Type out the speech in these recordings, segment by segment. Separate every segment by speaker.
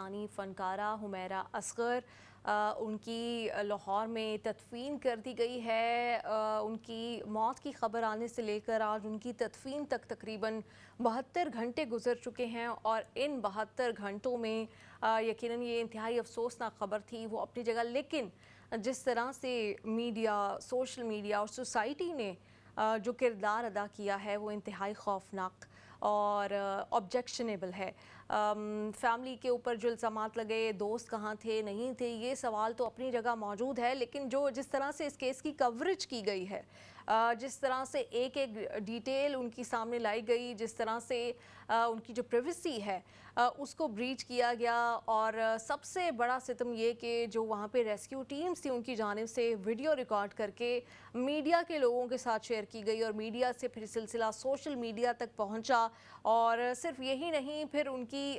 Speaker 1: پاکستانی فنکارہ حمیرہ اصغر ان کی لاہور میں تدفین کر دی گئی ہے۔ ان کی موت کی خبر آنے سے لے کر آج ان کی تدفین تک تقریباً 72 گھنٹے گزر چکے ہیں، اور ان 72 گھنٹوں میں یقیناً یہ انتہائی افسوسناک خبر تھی وہ اپنی جگہ، لیکن جس طرح سے میڈیا، سوشل میڈیا اور سوسائٹی نے جو کردار ادا کیا ہے وہ انتہائی خوفناک اور آبجیکشنیبل ہے۔ فیملی کے اوپر جو الزامات لگے، دوست کہاں تھے نہیں تھے، یہ سوال تو اپنی جگہ موجود ہے، لیکن جس طرح سے اس کیس کی کوریج کی گئی ہے، جس طرح سے ایک ایک ڈیٹیل ان کی سامنے لائی گئی، جس طرح سے ان کی جو پریویسی ہے اس کو بریچ کیا گیا، اور سب سے بڑا ستم یہ کہ جو وہاں پہ ریسکیو ٹیمز تھی ان کی جانب سے ویڈیو ریکارڈ کر کے میڈیا کے لوگوں کے ساتھ شیئر کی گئی، اور میڈیا سے پھر سلسلہ سوشل میڈیا تک پہنچا، اور صرف یہی نہیں، پھر ان کی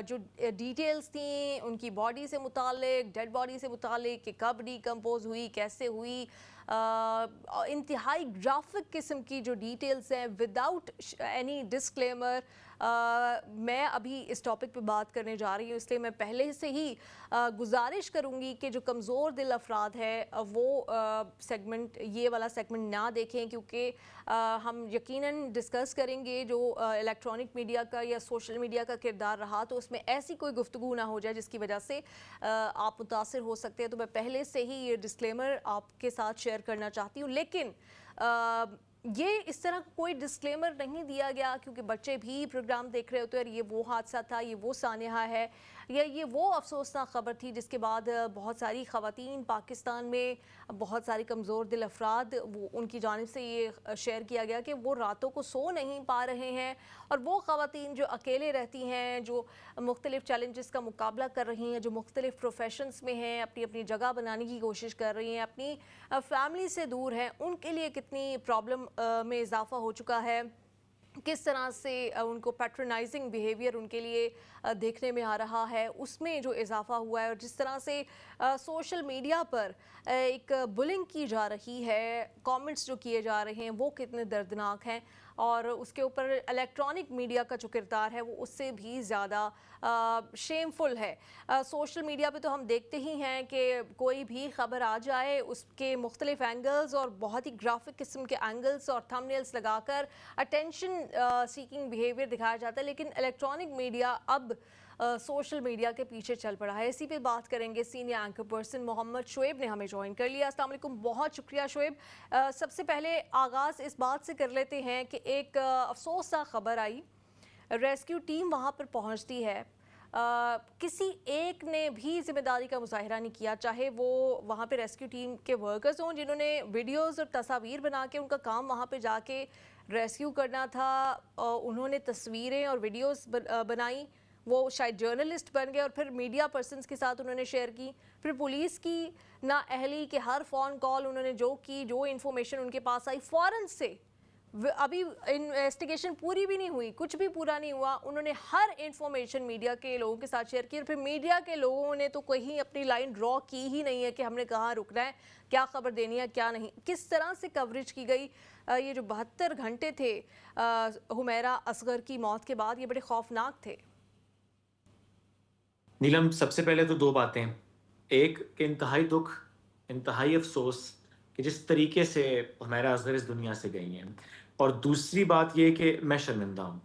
Speaker 1: جو ڈیٹیلز تھیں ان کی باڈی سے متعلق، ڈیڈ باڈی سے متعلق کہ کب ڈیکمپوز ہوئی، کیسے ہوئی، انتہائی گرافک قسم کی جو ڈیٹیلز ہیں وداؤٹ اینی ڈسکلیمر۔ میں ابھی اس ٹاپک پہ بات کرنے جا رہی ہوں، اس لیے میں پہلے سے ہی گزارش کروں گی کہ جو کمزور دل افراد ہے وہ سیگمنٹ، یہ والا سیگمنٹ نہ دیکھیں، کیونکہ ہم یقیناً ڈسکس کریں گے جو الیکٹرانک میڈیا کا یا سوشل میڈیا کا کردار رہا، تو اس میں ایسی کوئی گفتگو نہ ہو جائے جس کی وجہ سے آپ متاثر ہو سکتے ہیں۔ تو میں پہلے سے ہی یہ ڈسکلیمر آپ کے ساتھ شیئر کرنا چاہتی ہوں، لیکن یہ اس طرح کوئی ڈسکلیمر نہیں دیا گیا کیونکہ بچے بھی پروگرام دیکھ رہے ہوتے ہیں، اور یہ وہ حادثہ تھا، یہ وہ سانحہ ہے، یا یہ وہ افسوسناک خبر تھی جس کے بعد بہت ساری خواتین پاکستان میں، بہت ساری کمزور دل افراد، ان کی جانب سے یہ شیئر کیا گیا کہ وہ راتوں کو سو نہیں پا رہے ہیں، اور وہ خواتین جو اکیلے رہتی ہیں، جو مختلف چیلنجز کا مقابلہ کر رہی ہیں، جو مختلف پروفیشنز میں ہیں، اپنی اپنی جگہ بنانے کی کوشش کر رہی ہیں، اپنی فیملی سے دور ہیں، ان کے لیے کتنی پرابلم میں اضافہ ہو چکا ہے، کس طرح سے ان کو پیٹرنائزنگ بیہیویئر ان کے لیے دیکھنے میں آ رہا ہے، اس میں جو اضافہ ہوا ہے، اور جس طرح سے سوشل میڈیا پر ایک بلنگ کی جا رہی ہے، کامنٹس جو کیے جا رہے ہیں وہ کتنے دردناک ہیں، اور اس کے اوپر الیکٹرانک میڈیا کا جو کردار ہے وہ اس سے بھی زیادہ شیم فل ہے۔ سوشل میڈیا پہ تو ہم دیکھتے ہی ہیں کہ کوئی بھی خبر آ جائے، اس کے مختلف اینگلز اور بہت ہی گرافک قسم کے اینگلز اور تھم نیلز لگا کر اٹینشن سیکنگ بیہیویئر دکھایا جاتا ہے، لیکن الیکٹرانک میڈیا اب سوشل میڈیا کے پیچھے چل پڑا ہے۔ اسی پہ بات کریں گے، سینئر اینکر پرسن محمد شعیب نے ہمیں جوائن کر لیا۔ السلام علیکم، بہت شکریہ شعیب۔ سب سے پہلے آغاز اس بات سے کر لیتے ہیں کہ ایک افسوسناک خبر آئی، ریسکیو ٹیم وہاں پر پہنچتی ہے، کسی ایک نے بھی ذمہ داری کا مظاہرہ نہیں کیا، چاہے وہ وہاں پہ ریسکیو ٹیم کے ورکرز ہوں جنہوں نے ویڈیوز اور تصاویر بنا کے، ان کا کام وہاں پہ جا کے ریسکیو کرنا تھا، انہوں نے تصویریں اور ویڈیوز بنائیں، وہ شاید جرنلسٹ بن گئے، اور پھر میڈیا پرسنز کے ساتھ انہوں نے شیئر کی، پھر پولیس کی نااہلی کہ ہر فون کال انہوں نے جو کی، جو انفارمیشن ان کے پاس آئی فوراً سے، ابھی انویسٹیگیشن پوری بھی نہیں ہوئی، کچھ بھی پورا نہیں ہوا، انہوں نے ہر انفارمیشن میڈیا کے لوگوں کے ساتھ شیئر کی، اور پھر میڈیا کے لوگوں نے تو کہیں اپنی لائن ڈرا کی ہی نہیں ہے کہ ہم نے کہاں رکنا ہے، کیا خبر دینی ہے کیا نہیں۔ کس طرح سے کوریج کی گئی، یہ جو 72 گھنٹے تھے حمیرہ اصغر کی موت کے بعد، یہ بڑے خوفناک تھے۔
Speaker 2: نیلم، سب سے پہلے تو دو باتیں، ایک کہ انتہائی دکھ، انتہائی افسوس کہ جس طریقے سے حمیرہ اصغر اس دنیا سے گئی ہیں، اور دوسری بات یہ کہ میں شرمندہ ہوں۔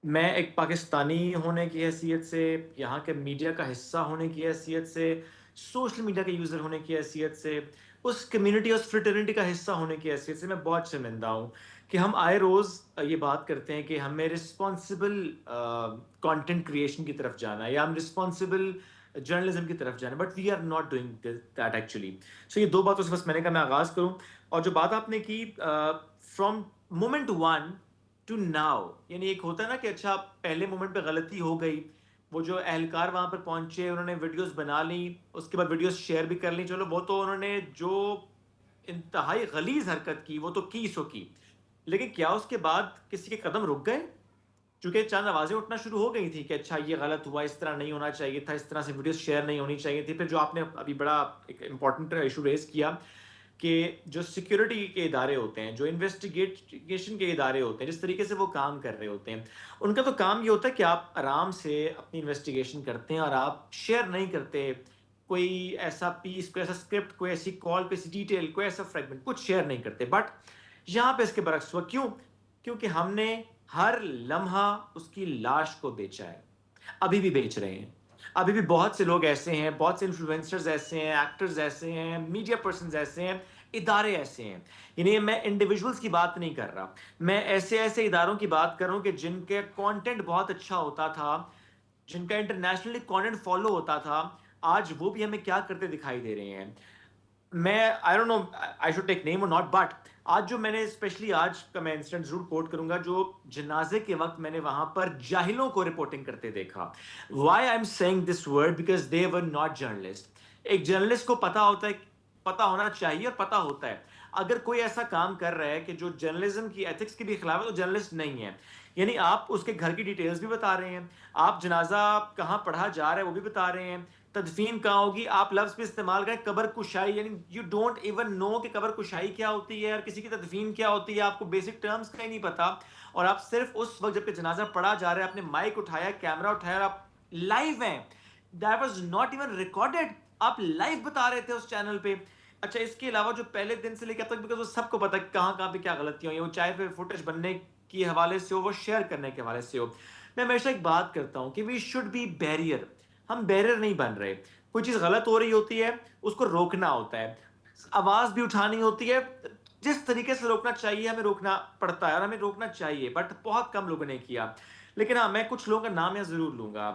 Speaker 2: میں ایک پاکستانی ہونے کی حیثیت سے، یہاں کے میڈیا کا حصہ ہونے کی حیثیت سے، سوشل میڈیا کے یوزر ہونے کی حیثیت سے، اس کمیونٹی اور فریٹرنٹی کا حصہ ہونے کی حیثیت سے میں بہت شرمندہ ہوں کہ ہم آئے روز یہ بات کرتے ہیں کہ ہمیں رسپانسبل کانٹینٹ کریشن کی طرف جانا ہے، یا ہم رسپانسبل جرنلزم کی طرف جانا ہے، but we are not doing that actually. So یہ دو باتوں سے بس میں نے کہا میں آغاز کروں، اور جو بات آپ نے کی from moment one to now, یعنی ایک ہوتا ہے نا کہ اچھا پہلے مومنٹ پہ غلطی ہو گئی، وہ جو اہلکار وہاں پر پہنچے انہوں نے ویڈیوز بنا لیں، اس کے بعد ویڈیوز شیئر بھی کر لیں، چلو وہ تو انہوں نے جو انتہائی غلیظ حرکت کی وہ تو کی سو کی، لیکن کیا اس کے بعد کسی کے قدم رک گئے؟ چونکہ چند آوازیں اٹھنا شروع ہو گئی تھی کہ اچھا یہ غلط ہوا، اس طرح نہیں ہونا چاہیے تھا، اس طرح سے ویڈیوز شیئر نہیں ہونی چاہیے تھی۔ پھر جو آپ نے ابھی بڑا ایک امپورٹنٹ ایشو ریز کیا کہ جو سیکیورٹی کے ادارے ہوتے ہیں, جو انویسٹیگیشن کے ادارے ہوتے ہیں, جس طریقے سے وہ کام کر رہے ہوتے ہیں, ان کا تو کام یہ ہوتا ہے کہ آپ آرام سے اپنی انویسٹیگیشن کرتے ہیں اور آپ شیئر نہیں کرتے کوئی ایسا پیس, کوئی ایسا اسکرپٹ, کوئی ایسی کال, کوئی ایسی ڈیٹیل, کوئی ایسا فریگمنٹ, کچھ شیئر نہیں کرتے. بٹ یہاں پہ اس کے برعکس ہوا. کیوں؟ کیونکہ ہم نے ہر لمحہ اس کی لاش کو بیچا ہے, ابھی بھی بیچ رہے ہیں. ابھی بھی بہت سے لوگ ایسے ہیں, بہت سے انفلوئنسرز ایسے ہیں, ایکٹرز ایسے ہیں, میڈیا پرسنز ایسے ہیں, ادارے ایسے ہیں. یعنی میں انڈیویجولز کی بات نہیں کر رہا, میں ایسے ایسے اداروں کی بات کر رہا ہوں کہ جن کے کانٹینٹ بہت اچھا ہوتا تھا, جن کا انٹرنیشنلی کانٹینٹ فالو ہوتا تھا, آج وہ بھی ہمیں کیا کرتے دکھائی دے رہے ہیں. میں I don't know I should take نیم اور ناٹ, بٹ آج جو میں نے اسپیشلی آج کا میں انسیڈنٹ ضرور کوٹ کروں گا, جو جنازے کے وقت میں نے وہاں پر جاہلوں کو رپورٹنگ کرتے دیکھا. Why I am seeing this word, because they were not journalist. ایک جرنلسٹ کو پتا ہوتا ہے, پتا ہونا چاہیے اور پتا ہوتا ہے اگر کوئی ایسا کام کر رہا ہے کہ جو جرنلزم کی ایتھکس کے بھی خلاف ہے تو جرنلسٹ نہیں ہے. یعنی آپ اس کے گھر کی ڈیٹیلز بھی بتا رہے ہیں, آپ جنازہ کہاں پڑھا جا رہا ہے وہ بھی بتا رہے ہیں, تدفین کہاں ہوگی, آپ لفظ بھی استعمال کریں قبر کشائی, یعنی یو ڈونٹ ایون نو کہ قبر کشائی کیا ہوتی ہے اور کسی کی تدفین کیا ہوتی ہے, آپ کو بیسک ٹرمز کا ہی نہیں پتا. اور آپ صرف اس وقت جب کہ جنازہ پڑھا جا رہا ہے آپ نے مائک اٹھایا, کیمرہ اٹھایا اور آپ لائیو ہیں. That was not even recorded, آپ لائیو بتا رہے تھے اس چینل پہ. اچھا اس کے علاوہ جو پہلے دن سے لے کے اب تک, بیکاز وہ سب کو پتا ہے کہاں کہاں پہ کیا غلطیاں ہوئی ہیں, وہ چاہے پھر فوٹیج بننے کے حوالے سے ہو, وہ شیئر کرنے کے حوالے سے ہو. میں ہمیشہ ایک بات کرتا ہوں کہ وی شوڈ بی بیریئر. ہم بیریئر نہیں بن رہے. کوئی چیز غلط ہو رہی ہوتی ہے اس کو روکنا ہوتا ہے, آواز بھی اٹھانی ہوتی ہے, جس طریقے سے روکنا چاہیے ہمیں روکنا پڑتا ہے اور ہمیں روکنا چاہیے, بٹ بہت کم لوگوں نے کیا. لیکن ہاں میں کچھ لوگوں کا نام یہاں ضرور لوں گا.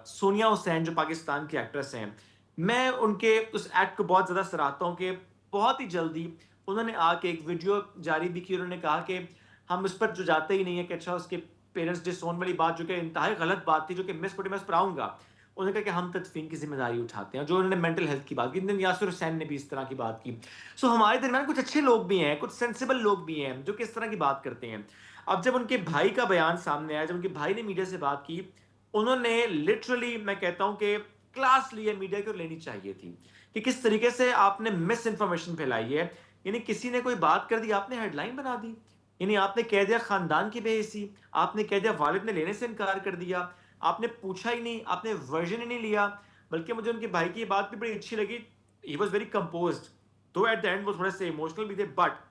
Speaker 2: سونیا حسین جو پاکستان کی ایکٹریس ہیں, میں ان کے اس ایکٹ کو بہت زیادہ سراہتا ہوں کہ بہت ہی جلدی انہوں نے آ کے ایک ویڈیو جاری بھی کی, انہوں نے کہا کہ ہم اس پر جو جاتے ہی نہیں ہے کہ اچھا اس کے پیرنٹس ڈس اون والی بات جو کہ انتہائی غلط بات تھی, جو کہ میں اس پر آؤں گا, انہوں نے کہا کہ ہم تدفین کی ذمہ داری اٹھاتے ہیں. جو انہوں نے مینٹل ہیلتھ کی بات کی, یاسر حسین نے بھی اس طرح کی بات کی. سو ہمارے درمیان کچھ اچھے لوگ بھی ہیں, کچھ سینسیبل لوگ بھی ہیں جو کہ اس طرح کی بات کرتے ہیں. اب جب ان کے بھائی کا بیان سامنے آیا, جب ان کے بھائی نے میڈیا سے بات کی, انہوں نے لٹرلی میں کہتا ہوں کہ کلاس لیا میڈیا کی, اور لینی چاہیے تھی, کہ کس طریقے سے آپ نے مس انفارمیشن پھیلائی ہے. یعنی کسی نے کوئی بات کر دی, آپ نے ہیڈ لائن بنا دی, یعنی آپ نے کہہ دیا خاندان کی بے حسی, آپ نے کہہ دیا والد نے لینے سے انکار کر دیا, آپ نے پوچھا ہی نہیں, آپ نے ورژن ہی نہیں لیا. بلکہ مجھے ان کے بھائی کی یہ بات بھی بڑی اچھی لگی, ہی واز ویری کمپوزڈ, تو ایٹ دا اینڈ وہ تھوڑے سے ایموشنل بھی تھے. بٹ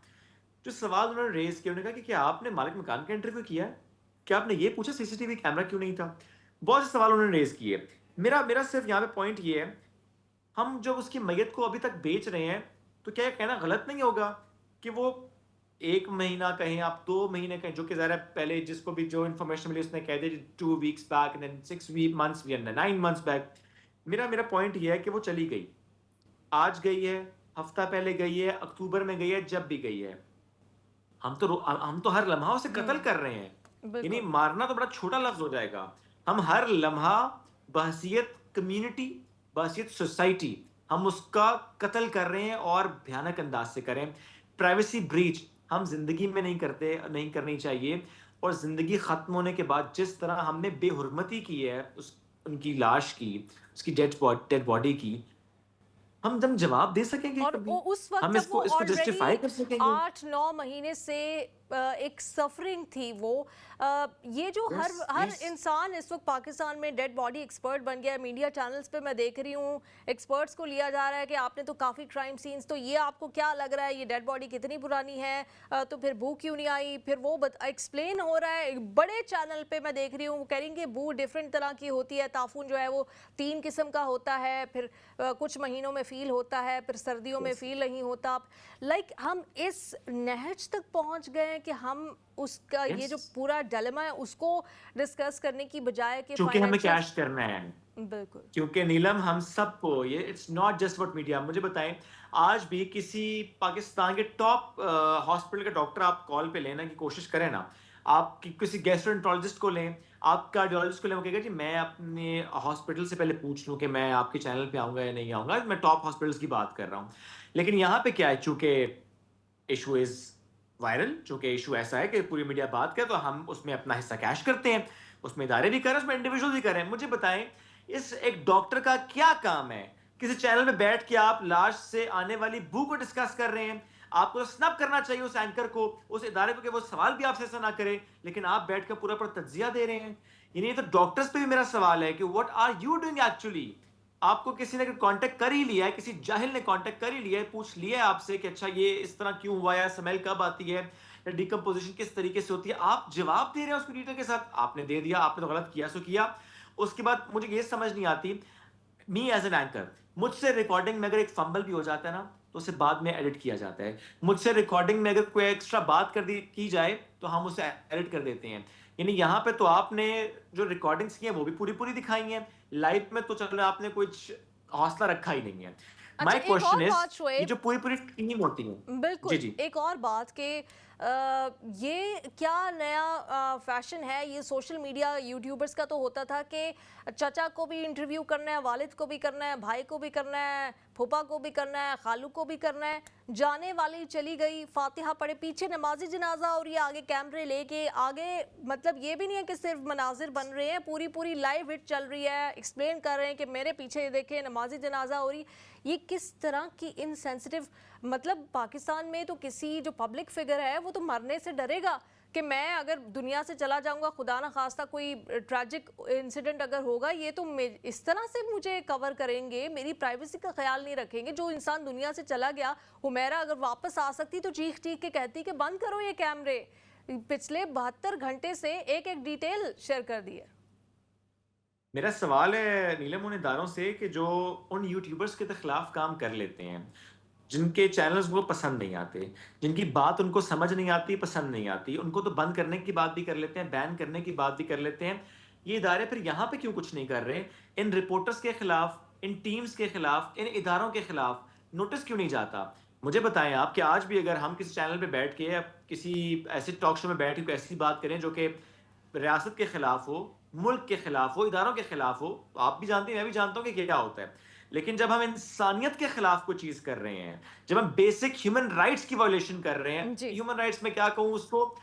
Speaker 2: جو سوال انہوں نے ریز کیا, انہوں نے کہا کہ کیا آپ نے مالک مکان کا انٹرویو کیا ہے, کیا آپ نے یہ پوچھا سی سی ٹی وی کیمرہ کیوں نہیں تھا. بہت سے سوال انہوں نے ریز کیے. میرا صرف یہاں پہ پوائنٹ یہ ہے, ہم جب اس کی میت کو ابھی تک بیچ رہے ہیں تو کیا یہ کہنا غلط نہیں ہوگا کہ وہ 1 مہینہ کہیں, آپ 2 مہینے کہیں, جو کہ ظاہر ہے پہلے جس کو بھی جو انفارمیشن ملی اس نے کہہ دیا 2 weeks back and then 6 months and then 9 months back. میرا پوائنٹ یہ ہے کہ وہ چلی گئی, آج گئی ہے, ہفتہ پہلے گئی ہے, اکتوبر میں گئی ہے, جب بھی گئی ہے, ہم تو ہر لمحہ اسے قتل کر رہے ہیں. یعنی مارنا تو بڑا چھوٹا لفظ ہو جائے گا. ہم ہر لمحہ بحثیت کمیونٹی, بحثیت سوسائٹی, ہم اس کا قتل کر رہے ہیں, اور بھیانک انداز سے کریں. پرائیویسی بریچ ہم زندگی میں نہیں کرنی چاہیے. اور زندگی ختم ہونے کے بعد جس طرح ہم نے بے حرمتی کی ہے ان کی لاش کی, اس کی ڈیڈ باڈی کی, ہم جواب دے سکیں گے
Speaker 1: اور
Speaker 2: کبھی,
Speaker 1: اس وقت
Speaker 2: ہم
Speaker 1: جب
Speaker 2: اس
Speaker 1: وہ
Speaker 2: کو جسٹیفائی
Speaker 1: آلریڈی
Speaker 2: کر سکیں گے.
Speaker 1: 8-9 مہینے سے ایک سفرنگ تھی, وہ یہ جو ہر انسان اس وقت پاکستان میں ڈیڈ باڈی ایکسپرٹ بن گیا ہے. میڈیا چینلز پہ میں دیکھ رہی ہوں ایکسپرٹس کو لیا جا رہا ہے کہ آپ نے تو کافی کرائم سینز, تو یہ آپ کو کیا لگ رہا ہے یہ ڈیڈ باڈی کتنی پرانی ہے, تو پھر بو کیوں نہیں آئی, پھر وہ ایکسپلین ہو رہا ہے. بڑے چینل پہ میں دیکھ رہی ہوں وہ کہہ رہی ہیں کہ بو ڈیفرنٹ طرح کی ہوتی ہے, تعفن جو ہے وہ 3 قسم کا ہوتا ہے, پھر کچھ مہینوں میں فیل ہوتا ہے, پھر سردیوں میں فیل نہیں ہوتا. لائک ہم اس نہج تک پہنچ گئے ہیں کہ ہم اس کا یہ جو پورا ڈیلیما ہے اس کو ڈسکس کرنے کی بجائے کہ
Speaker 2: چونکہ ہمیں کیش کرنا ہے.
Speaker 1: بالکل,
Speaker 2: کیونکہ نیلم ہم سب کو یہ it's not just about media. مجھے بتائیں, آج بھی کسی پاکستان کے ٹاپ ہاسپٹل کا ڈاکٹر آپ کال پہ لینا کی کوشش کریں نا, آپ کسی گیسٹرونٹرولوجسٹ کو لیں, آپ کارڈیولوجسٹ کو لیں, وہ کہے گا جی میں اپنے ہاسپٹل سے پہلے پوچھ لوں کہ میں آپ کے چینل پہ آؤں گا یا نہیں آؤں گا, میں ٹاپ ہاسپٹلس کی بات کر رہا ہوں. لیکن یہاں پہ کیا ہے, چونکہ ایشو از وائرل, چونکہ ایشو ایسا ہے کہ پوری میڈیا بات کرے تو ہم اس میں اپنا حصہ کیش کرتے ہیں, اس میں ادارے بھی کر رہے ہیں, اس میں انڈیویجول بھی کر رہے ہیں. مجھے بتائیں اس ایک ڈاکٹر کا کیا کام ہے کسی چینل میں بیٹھ کے آپ لاش سے آنے والی بو کو ڈسکس کر رہے ہیں. آپ کو سنپ کرنا چاہیے اس اینکر کو, اس ادارے کو, کہ وہ سوال بھی آپ سے ایسا نہ کرے, لیکن آپ بیٹھ کر پورا پر تجزیہ دے رہے ہیں. یعنی یہ تو ڈاکٹرز پہ بھی میرا سوال ہے کہ what are you doing actually. آپ کو کسی نے کانٹیکٹ کر ہی لیا ہے, کسی جاہل نے کانٹیکٹ کر ہی لیا ہے, پوچھ لیا ہے آپ سے کہ اچھا یہ اس طرح کیوں ہوا ہے, سمیل کب آتی ہے, یا ڈیکمپوزیشن کس طریقے سے ہوتی ہے, آپ جواب دے رہے ہیں اس ڈیٹیل کے ساتھ. آپ نے دے دیا, آپ نے تو غلط کیا سو کیا. اس کے بعد مجھے یہ سمجھ نہیں آتی, می ایز این اینکر, مجھ سے ریکارڈنگ میں اگر ایک فمبل بھی ہو جاتا ہے نا تو اسے بعد میں ایڈٹ کیا جاتا ہے. مجھ سے ریکارڈنگ میں اگر کوئی ایکسٹرا بات کی جائے تو ہم اسے ایڈٹ کر دیتے ہیں. یعنی یہاں پہ تو آپ نے جو ریکارڈنگز کی ہیں وہ بھی پوری پوری دکھائی ہیں, لائف میں تو چلو آپ نے کچھ حوصلہ رکھا ہی نہیں ہے.
Speaker 1: اچھا
Speaker 2: مائی
Speaker 1: ایک
Speaker 2: کوشچن
Speaker 1: اور
Speaker 2: از,
Speaker 1: بات
Speaker 2: یہ
Speaker 1: شعیب,
Speaker 2: جو پوری پوری ٹیم ہوتی ہے,
Speaker 1: بالکل
Speaker 2: جی جی,
Speaker 1: ایک اور بات کہ یہ کیا نیا فیشن ہے, یہ سوشل میڈیا یوٹیوبرز کا تو ہوتا تھا کہ چچا کو بھی انٹرویو کرنا ہے, والد کو بھی کرنا ہے, بھائی کو بھی کرنا ہے, پھوپھا کو بھی کرنا ہے, خالو کو بھی کرنا ہے. جانے والی چلی گئی, فاتحہ پڑھے, پیچھے نماز جنازہ اور یہ آگے کیمرے لے کے آگے, مطلب یہ بھی نہیں ہے کہ صرف مناظر بن رہے ہیں, پوری پوری لائیو ہٹ چل رہی ہے, ایکسپلین کر رہے ہیں کہ میرے پیچھے دیکھیں نماز جنازہ ہو رہی. یہ کس طرح کی انسینسٹیو, مطلب پاکستان میں تو کسی جو پبلک فگر ہے وہ تو مرنے سے ڈرے گا کہ میں اگر دنیا سے چلا جاؤں گا, خدا نہ خواستہ کوئی ٹریجک انسیڈنٹ اگر ہوگا, یہ تو اس طرح سے مجھے کور کریں گے, میری پرائیویسی کا خیال نہیں رکھیں گے. جو انسان دنیا سے چلا گیا, حمیرہ اگر واپس آ سکتی تو چیخ چیخ کے کہتی کہ بند کرو یہ کیمرے, پچھلے 72 گھنٹے سے ایک ایک ڈیٹیل شیئر کر دی ہے.
Speaker 2: میرا سوال ہے نیلم ان اداروں سے کہ جو ان یوٹیوبرز کے خلاف کام کر لیتے ہیں, جن کے چینلز وہ پسند نہیں آتے, جن کی بات ان کو سمجھ نہیں آتی, پسند نہیں آتی, ان کو تو بند کرنے کی بات بھی کر لیتے ہیں, بین کرنے کی بات بھی کر لیتے ہیں. یہ ادارے پھر یہاں پہ کیوں کچھ نہیں کر رہے؟ ان رپورٹرز کے خلاف, ان ٹیمز کے خلاف, ان اداروں کے خلاف نوٹس کیوں نہیں جاتا؟ مجھے بتائیں آپ کہ آج بھی اگر ہم کسی چینل پہ بیٹھ کے, کسی ایسے ٹاک شو میں بیٹھ کے ایسی بات کریں جو کہ ریاست کے خلاف ہو, ملک کے خلاف ہو, اداروں کے خلاف ہو, تو آپ بھی جانتے ہیں, میں بھی جانتا ہوں کہ کیا ہوتا ہے. لیکن جب ہم انسانیت کے خلاف کوئی چیز کر رہے ہیں, جب ہم بیسک ہیومن رائٹس کی وائلیشن کر رہے ہیں,
Speaker 1: جی
Speaker 2: ہیومن رائٹس میں کیا کہوں اس کو,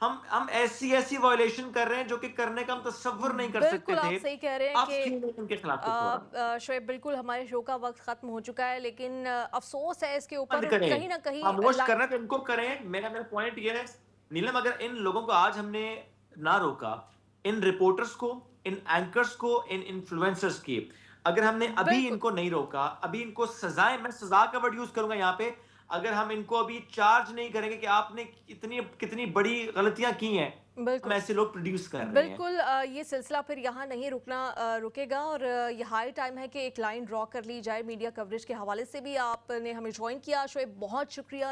Speaker 2: ہم ایسی وائلیشن کر رہے ہیں جو کہ کرنے کا ہم تصور نہیں کر سکتے
Speaker 1: بالکل
Speaker 2: تھے.
Speaker 1: آپ صحیح کہہ رہے ہیں
Speaker 2: آپ
Speaker 1: کہ
Speaker 2: کیوں نہیں ان کے خلاف کچھ ہو رہا؟
Speaker 1: شعیب بالکل ہمارے شو کا وقت ختم ہو چکا ہے, لیکن افسوس ہے اس کے اوپر,
Speaker 2: بند کریں,
Speaker 1: کہیں نہ کہیں
Speaker 2: خاموش کرنا تو ان کو کریں. میرا پوائنٹ یہ ہے نیلم, اگر ان لوگوں کو آج ہم نے نہ روکا, ان رپورٹرز کو, ان اینکرز کو, ان انفلوئنسرز کی, اگر ہم نے ابھی ان
Speaker 1: بالکل
Speaker 2: کو نہیں روکا, ابھی ان کو سزائیں, میں سزا کا ورڈ یوز کروں گا یہاں پہ, اگر ہم ان کو ابھی چارج نہیں کریں گے کہ آپ نے کتنی بڑی غلطیاں کی ہیں, ہم
Speaker 1: بالکل
Speaker 2: ایسے لوگ پروڈیوس کر رہے ہیں.
Speaker 1: بالکل یہ سلسلہ پھر یہاں نہیں رکے گا, اور یہ ہائی ٹائم ہے کہ ایک لائن ڈرا کر لی جائے. میڈیا کوریج کے حوالے سے بھی آپ نے ہمیں جوائن کیا شعیب, بہت شکریہ.